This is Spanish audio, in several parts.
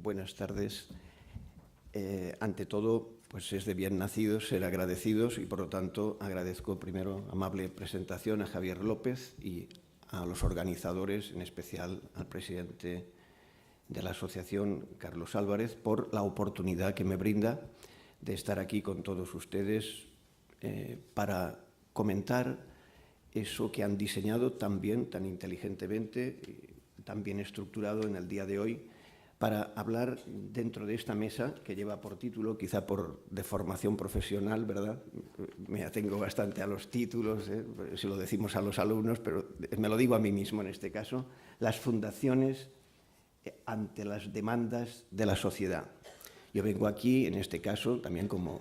Buenas tardes. Ante todo, pues es de bien nacidos ser agradecidos y, por lo tanto, agradezco primero amable presentación a Javier López y a los organizadores, en especial al presidente de la asociación, Carlos Álvarez, por la oportunidad que me brinda de estar aquí con todos ustedes para comentar eso que han diseñado tan bien, tan inteligentemente, tan bien estructurado en el día de hoy, para hablar dentro de esta mesa que lleva por título, quizá por deformación profesional, ¿verdad? Me atengo bastante a los títulos, si lo decimos a los alumnos, pero me lo digo a mí mismo en este caso, las fundaciones ante las demandas de la sociedad. Yo vengo aquí, en este caso, también como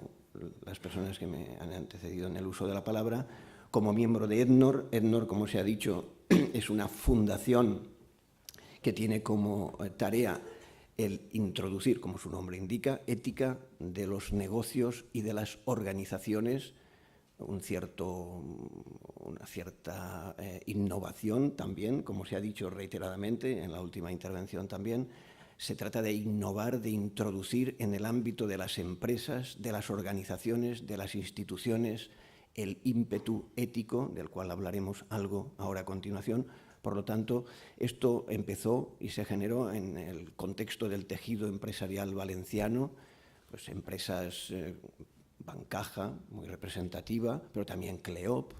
las personas que me han antecedido en el uso de la palabra, como miembro de EDNOR. EDNOR, como se ha dicho, es una fundación que tiene como tarea el introducir, como su nombre indica, ética de los negocios y de las organizaciones, una cierta innovación también, como se ha dicho reiteradamente en la última intervención también. Se trata de innovar, de introducir en el ámbito de las empresas, de las organizaciones, de las instituciones, el ímpetu ético, del cual hablaremos algo ahora a continuación. Por lo tanto, esto empezó y se generó en el contexto del tejido empresarial valenciano, pues empresas Bancaja, muy representativa, pero también Cleop,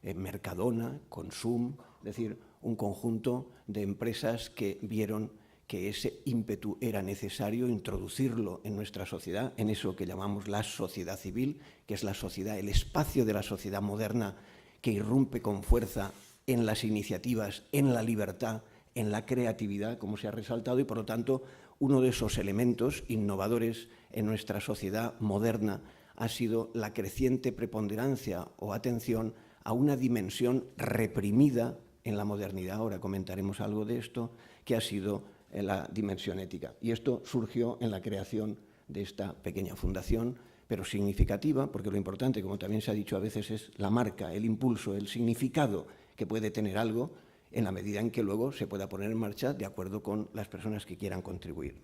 Mercadona, Consum, es decir, un conjunto de empresas que vieron que ese ímpetu era necesario introducirlo en nuestra sociedad, en eso que llamamos la sociedad civil, que es la sociedad, el espacio de la sociedad moderna que irrumpe con fuerza en las iniciativas, en la libertad, en la creatividad, como se ha resaltado, y por lo tanto uno de esos elementos innovadores en nuestra sociedad moderna ha sido la creciente preponderancia o atención a una dimensión reprimida en la modernidad, ahora comentaremos algo de esto, que ha sido la dimensión ética. Y esto surgió en la creación de esta pequeña fundación, pero significativa, porque lo importante, como también se ha dicho a veces, es la marca, el impulso, el significado que puede tener algo en la medida en que luego se pueda poner en marcha de acuerdo con las personas que quieran contribuir.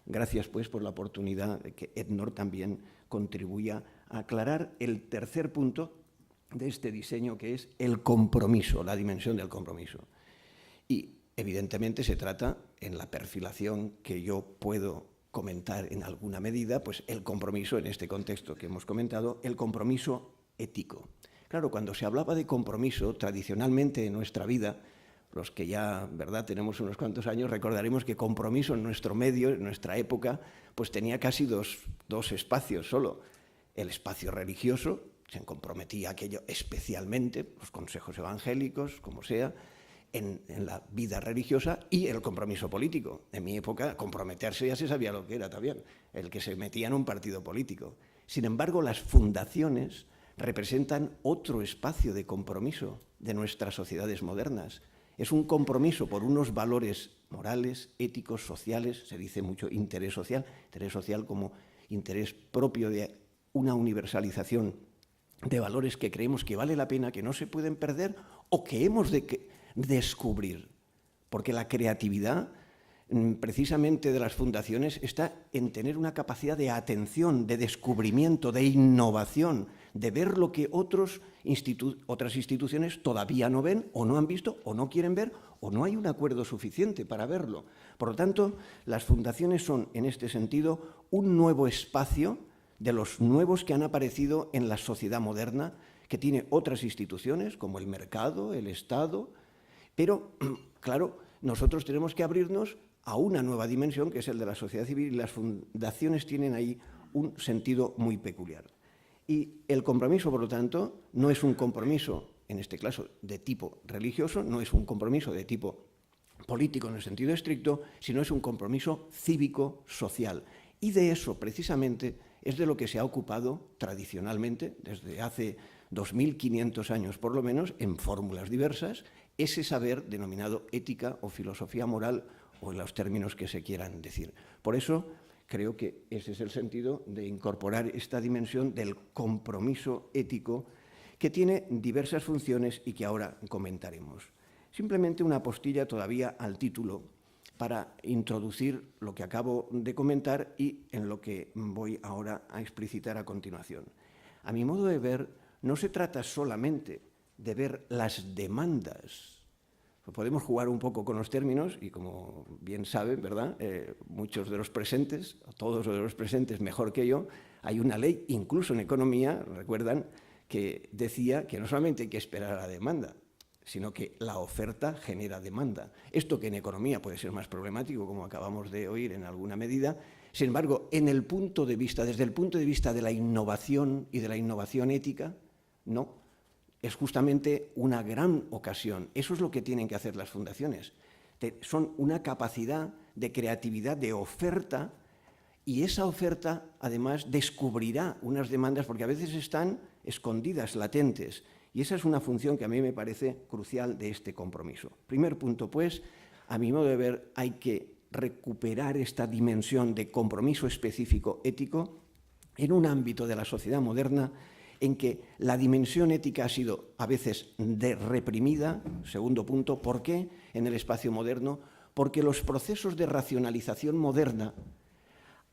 Gracias, pues, por la oportunidad de que EDNOR también contribuya a aclarar el tercer punto de este diseño, que es el compromiso, la dimensión del compromiso. Y, evidentemente, se trata, en la perfilación que yo puedo comentar en alguna medida, pues el compromiso, en este contexto que hemos comentado, el compromiso ético. Claro, cuando se hablaba de compromiso, tradicionalmente en nuestra vida, los que ya, ¿verdad?, tenemos unos cuantos años, recordaremos que compromiso en nuestro medio, en nuestra época, pues tenía casi dos espacios solo. El espacio religioso, se comprometía aquello especialmente, los consejos evangélicos, como sea, en la vida religiosa, y el compromiso político. En mi época, comprometerse ya se sabía lo que era también, el que se metía en un partido político. Sin embargo, las fundaciones representan otro espacio de compromiso de nuestras sociedades modernas. Es un compromiso por unos valores morales, éticos, sociales, se dice mucho interés social como interés propio de una universalización de valores que creemos que vale la pena, que no se pueden perder o que hemos de descubrir. Porque la creatividad, precisamente de las fundaciones, está en tener una capacidad de atención, de descubrimiento, de innovación, de ver lo que otras instituciones todavía no ven o no han visto o no quieren ver o no hay un acuerdo suficiente para verlo. Por lo tanto, las fundaciones son, en este sentido, un nuevo espacio de los nuevos que han aparecido en la sociedad moderna, que tiene otras instituciones, como el mercado, el Estado, pero, claro, nosotros tenemos que abrirnos a una nueva dimensión, que es el de la sociedad civil, y las fundaciones tienen ahí un sentido muy peculiar. Y el compromiso, por lo tanto, no es un compromiso, en este caso, de tipo religioso, no es un compromiso de tipo político en el sentido estricto, sino es un compromiso cívico-social. Y de eso, precisamente, es de lo que se ha ocupado tradicionalmente, desde hace 2500 años por lo menos, en fórmulas diversas, ese saber denominado ética o filosofía moral, o en los términos que se quieran decir. Por eso, creo que ese es el sentido de incorporar esta dimensión del compromiso ético, que tiene diversas funciones y que ahora comentaremos. Simplemente una postilla todavía al título, para introducir lo que acabo de comentar y en lo que voy ahora a explicitar a continuación. A mi modo de ver, no se trata solamente de ver las demandas. Podemos jugar un poco con los términos y, como bien saben, ¿verdad? Muchos de los presentes, todos de los presentes mejor que yo, hay una ley, incluso en economía, recuerdan, que decía que no solamente hay que esperar a la demanda, sino que la oferta genera demanda. Esto, que en economía puede ser más problemático, como acabamos de oír en alguna medida, sin embargo, desde el punto de vista de la innovación y de la innovación ética, no. Es justamente una gran ocasión. Eso es lo que tienen que hacer las fundaciones. Son una capacidad de creatividad, de oferta, y esa oferta, además, descubrirá unas demandas, porque a veces están escondidas, latentes. Y esa es una función que a mí me parece crucial de este compromiso. Primer punto, pues, a mi modo de ver, hay que recuperar esta dimensión de compromiso específico ético en un ámbito de la sociedad moderna en que la dimensión ética ha sido a veces reprimida. Segundo punto, ¿por qué en el espacio moderno? Porque los procesos de racionalización moderna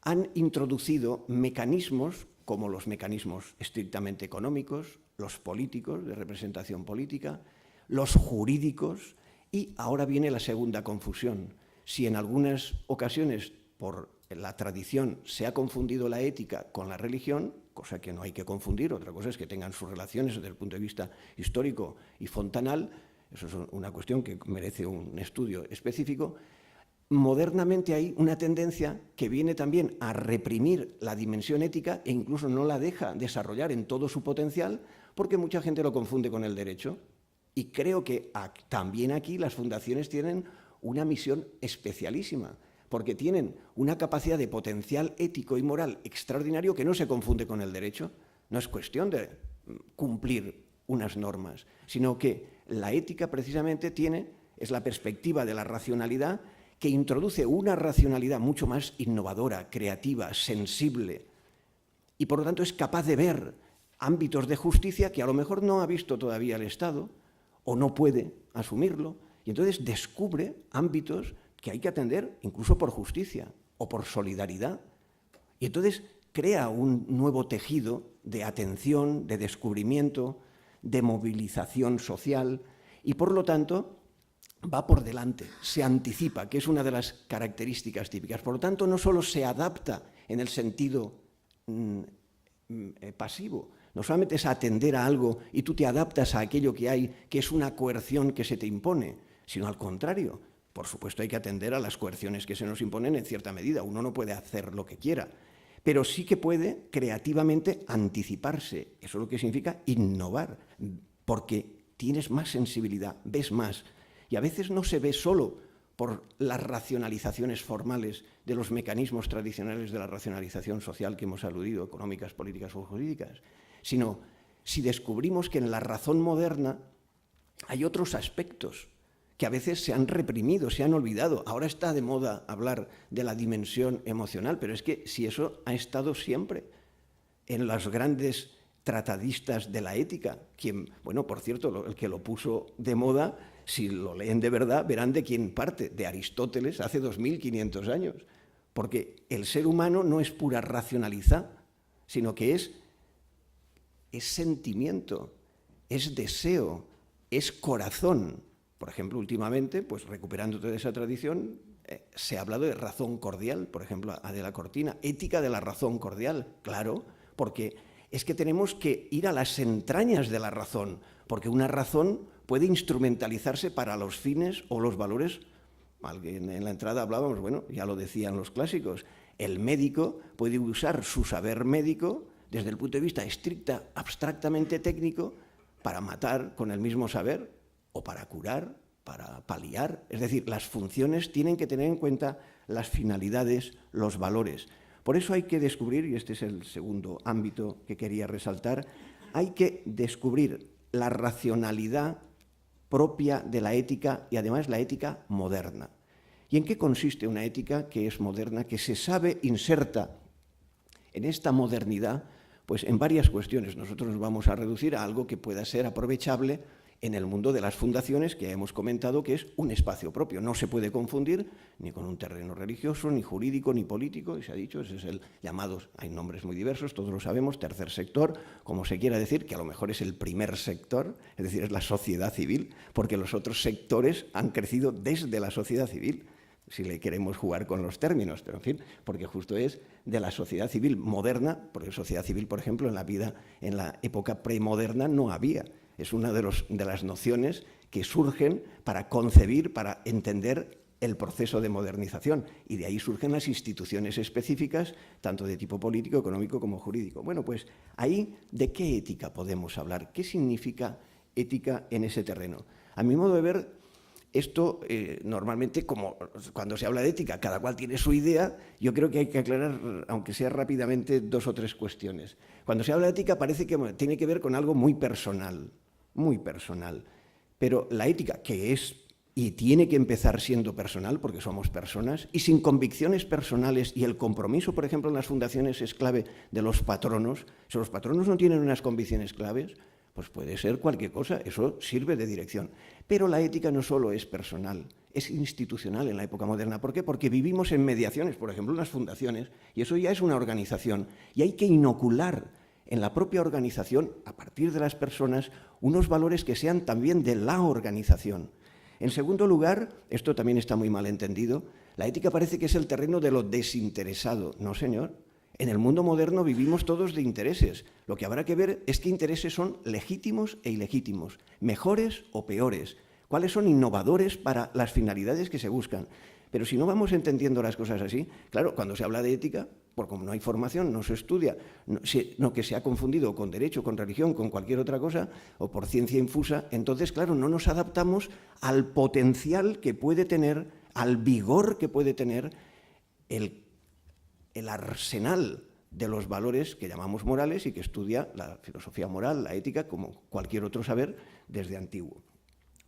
han introducido mecanismos como los mecanismos estrictamente económicos, los políticos, de representación política, los jurídicos, y ahora viene la segunda confusión. Si en algunas ocasiones, por la tradición, se ha confundido la ética con la religión, cosa que no hay que confundir, otra cosa es que tengan sus relaciones desde el punto de vista histórico y fontanal, eso es una cuestión que merece un estudio específico. Modernamente hay una tendencia que viene también a reprimir la dimensión ética e incluso no la deja desarrollar en todo su potencial, porque mucha gente lo confunde con el derecho. Y creo que también aquí las fundaciones tienen una misión especialísima, porque tienen una capacidad de potencial ético y moral extraordinario que no se confunde con el derecho. No es cuestión de cumplir unas normas, sino que la ética precisamente es la perspectiva de la racionalidad, que introduce una racionalidad mucho más innovadora, creativa, sensible, y por lo tanto es capaz de ver ámbitos de justicia que a lo mejor no ha visto todavía el Estado o no puede asumirlo, y entonces descubre ámbitos que hay que atender incluso por justicia o por solidaridad. Y entonces crea un nuevo tejido de atención, de descubrimiento, de movilización social y, por lo tanto, va por delante, se anticipa, que es una de las características típicas. Por lo tanto, no solo se adapta en el sentido pasivo, no solamente es atender a algo y tú te adaptas a aquello que hay, que es una coerción que se te impone, sino al contrario. Por supuesto, hay que atender a las coerciones que se nos imponen en cierta medida. Uno no puede hacer lo que quiera, pero sí que puede creativamente anticiparse. Eso es lo que significa innovar, porque tienes más sensibilidad, ves más. Y a veces no se ve solo por las racionalizaciones formales de los mecanismos tradicionales de la racionalización social que hemos aludido, económicas, políticas o jurídicas, sino si descubrimos que en la razón moderna hay otros aspectos que a veces se han reprimido, se han olvidado. Ahora está de moda hablar de la dimensión emocional, pero es que si eso ha estado siempre en los grandes tratadistas de la ética, bueno, por cierto, el que lo puso de moda, si lo leen de verdad, verán de quién parte, de Aristóteles, hace 2500 años, porque el ser humano no es pura racionalidad, sino que es sentimiento, es deseo, es corazón. Por ejemplo, últimamente, pues recuperando toda esa tradición, se ha hablado de razón cordial, por ejemplo, Adela Cortina, ética de la razón cordial, claro, porque es que tenemos que ir a las entrañas de la razón, porque una razón puede instrumentalizarse para los fines o los valores. En la entrada hablábamos, bueno, ya lo decían los clásicos, el médico puede usar su saber médico desde el punto de vista abstractamente técnico para matar con el mismo saber, o para curar, para paliar. Es decir, las funciones tienen que tener en cuenta las finalidades, los valores. Por eso hay que descubrir, y este es el segundo ámbito que quería resaltar, hay que descubrir la racionalidad propia de la ética y además la ética moderna. ¿Y en qué consiste una ética que es moderna, que se sabe inserta en esta modernidad? Pues en varias cuestiones. Nosotros nos vamos a reducir a algo que pueda ser aprovechable en el mundo de las fundaciones, que hemos comentado que es un espacio propio. No se puede confundir ni con un terreno religioso, ni jurídico, ni político, y se ha dicho, ese es el llamado, hay nombres muy diversos, todos lo sabemos, tercer sector, como se quiera decir, que a lo mejor es el primer sector, es decir, es la sociedad civil, porque los otros sectores han crecido desde la sociedad civil, si le queremos jugar con los términos, pero en fin, porque justo es de la sociedad civil moderna, porque sociedad civil, por ejemplo, en la época premoderna no había. Es una de las nociones que surgen para concebir, para entender el proceso de modernización, y de ahí surgen las instituciones específicas, tanto de tipo político, económico como jurídico. Bueno, pues ahí, ¿de qué ética podemos hablar? ¿Qué significa ética en ese terreno? A mi modo de ver, esto normalmente, como cuando se habla de ética, cada cual tiene su idea, yo creo que hay que aclarar, aunque sea rápidamente, 2 o 3 cuestiones. Cuando se habla de ética parece que tiene que ver con algo muy personal, pero la ética, que es y tiene que empezar siendo personal, porque somos personas, y sin convicciones personales, y el compromiso, por ejemplo, en las fundaciones es clave de los patronos. Si los patronos no tienen unas convicciones claves, pues puede ser cualquier cosa, eso sirve de dirección. Pero la ética no solo es personal, es institucional en la época moderna. ¿Por qué? Porque vivimos en mediaciones, por ejemplo, en las fundaciones, y eso ya es una organización, y hay que inocular en la propia organización, a partir de las personas, unos valores que sean también de la organización. En segundo lugar, esto también está muy mal entendido, la ética parece que es el terreno de lo desinteresado. No, señor. En el mundo moderno vivimos todos de intereses. Lo que habrá que ver es qué intereses son legítimos e ilegítimos, mejores o peores, cuáles son innovadores para las finalidades que se buscan. Pero si no vamos entendiendo las cosas así, claro, cuando se habla de ética, porque como no hay formación, no se estudia, no que se ha confundido con derecho, con religión, con cualquier otra cosa, o por ciencia infusa, entonces, claro, no nos adaptamos al potencial que puede tener, al vigor que puede tener el arsenal de los valores que llamamos morales y que estudia la filosofía moral, la ética, como cualquier otro saber desde antiguo.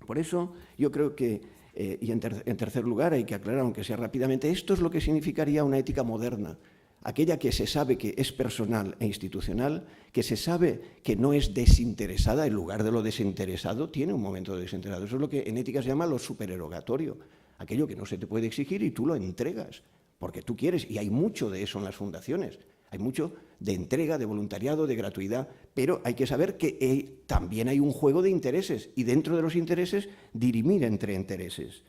Por eso yo creo que, y en tercer lugar hay que aclarar, aunque sea rápidamente, esto es lo que significaría una ética moderna, aquella que se sabe que es personal e institucional, que se sabe que no es desinteresada, en lugar de lo desinteresado, tiene un momento de desinteresado. Eso es lo que en ética se llama lo supererogatorio, aquello que no se te puede exigir y tú lo entregas, porque tú quieres, y hay mucho de eso en las fundaciones, hay mucho de entrega, de voluntariado, de gratuidad, pero hay que saber que también hay un juego de intereses, y dentro de los intereses, dirimir entre intereses.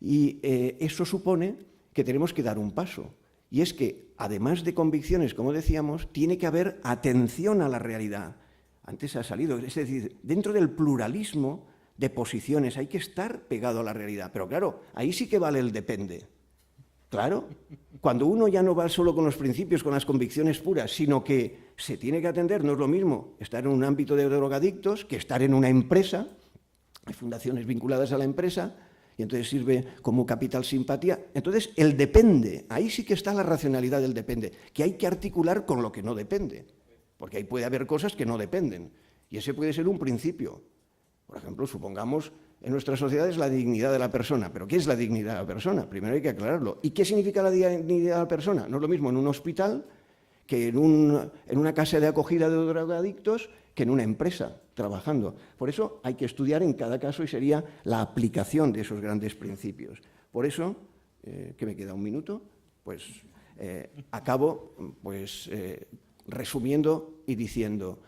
Y eso supone que tenemos que dar un paso, y es que, además de convicciones, como decíamos, tiene que haber atención a la realidad. Antes ha salido, es decir, dentro del pluralismo de posiciones hay que estar pegado a la realidad, pero claro, ahí sí que vale el depende. Claro, cuando uno ya no va solo con los principios, con las convicciones puras, sino que se tiene que atender, no es lo mismo estar en un ámbito de drogadictos que estar en una empresa, hay fundaciones vinculadas a la empresa, y entonces sirve como capital simpatía. Entonces, el depende, ahí sí que está la racionalidad del depende, que hay que articular con lo que no depende, porque ahí puede haber cosas que no dependen, y ese puede ser un principio. Por ejemplo, supongamos, en nuestras sociedades la dignidad de la persona. ¿Pero qué es la dignidad de la persona? Primero hay que aclararlo. ¿Y qué significa la dignidad de la persona? No es lo mismo en un hospital que en una casa de acogida de drogadictos que en una empresa trabajando. Por eso hay que estudiar en cada caso y sería la aplicación de esos grandes principios. Por eso, que me queda un minuto, pues acabo resumiendo y diciendo: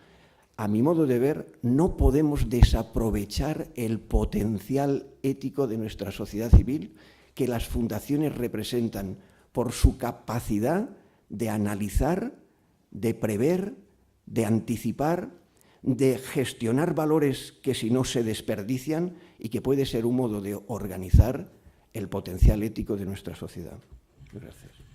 a mi modo de ver, no podemos desaprovechar el potencial ético de nuestra sociedad civil que las fundaciones representan por su capacidad de analizar, de prever, de anticipar, de gestionar valores que si no se desperdician y que puede ser un modo de organizar el potencial ético de nuestra sociedad. Gracias.